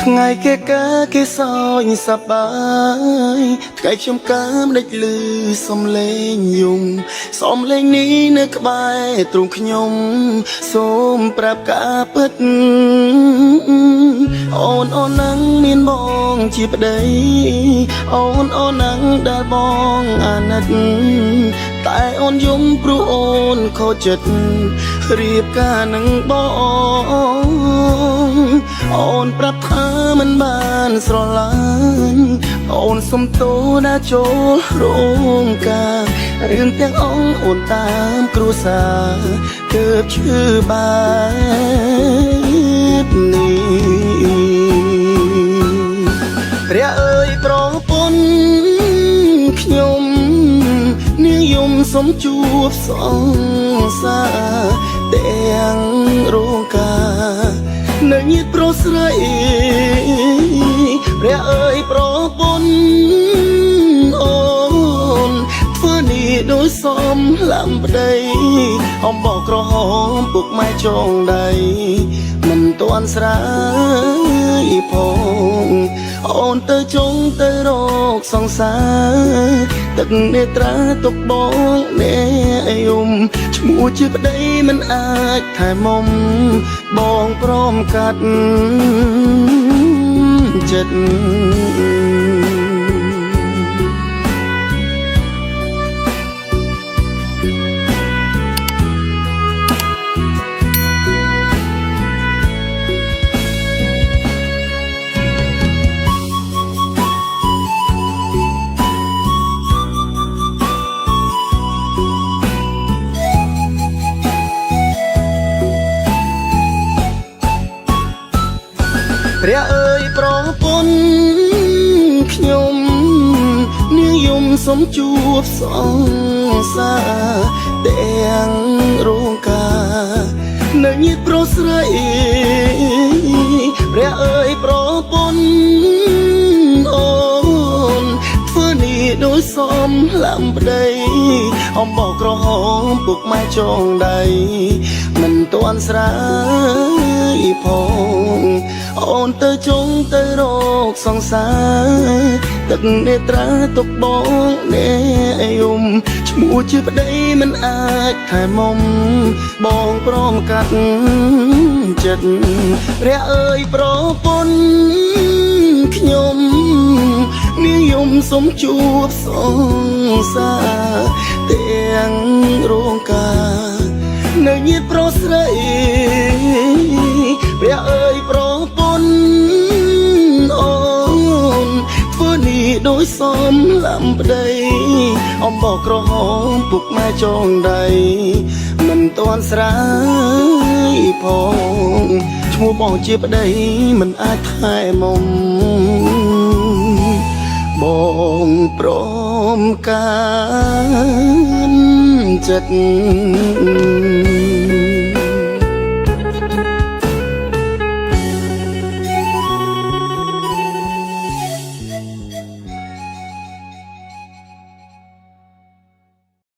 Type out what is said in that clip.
ថ្ងៃគេកើគេសោញសប្បាយថ្ងៃខ្ញុំកើមដេចលឺសំឡេងយំសំឡេងនេះនៅក្បែរទ្រូងខ្ញុំសូមប្រាប់ការពិតអូននឹងមានបងជាប្តីអូននឹងដែលបងអាណិតតែអូនយំព្រោះអូនខូចចិត្តរៀបការនឹងបងអូនប្រាប់ថាមិនបានស្រឡាញ់អូនសុំទោសដែលចូលរោងការរឿងទាំងអូនតាមគ្រួសារទើបឈឺបែបនេះព្រះអើយប្រពន្ធខ្ញុំនាងយំសុំជួបសង្សារទាំងរោងការនៅញាតប្រុសស្រីព្រះអើយប្រពន្ធអូនធ្វើនេះដោយសមឡាំប្តីអំបោះក្រហមពុកម៉ែចងដៃមិនទាន់ស្រាយផងអូនទៅចុងទៅរកសង្សារទឹកនេត្រាទុកបងអ្នកយំឈ្មោះជាប្តីមិនអាចថែមុំបងព្រមកាត់ចិត្តព្រះអើយប្រពន្ធខ្ញុំនាងយំសុំជួបសង្សារទាំងរោងការនៅញាតប្រុសស្រីព្រះអើយប្រពន្ធអូនធ្វើនេះដោយសមឡាំប្តីអំបោះក្រហមពុកម៉ែចងដៃមិនទាន់ស្រាយផងអូនទៅចុងទៅរកសង្សារទឹកនេត្រាទុកបងអ្នកយំឈ្មោះជាប្តីមិនអាចថែមុំបងព្រមកាត់ចិត្តព្រះអើយប្រពន្ធខ្ញុំនាងយំសុំជួបសង្សារទាំងរោងការនៅញាតប្រុសស្រីព្រះអើយប្រពន្ធអូនធ្វើនេះដោយសមឡាំប្តីអំបោះក្រហមពុកម៉ែចងដៃមិនទាន់ស្រាយផងឈ្មោះបងជាប្តីមិនអាចថែមុំបងព្រមការចិត្ត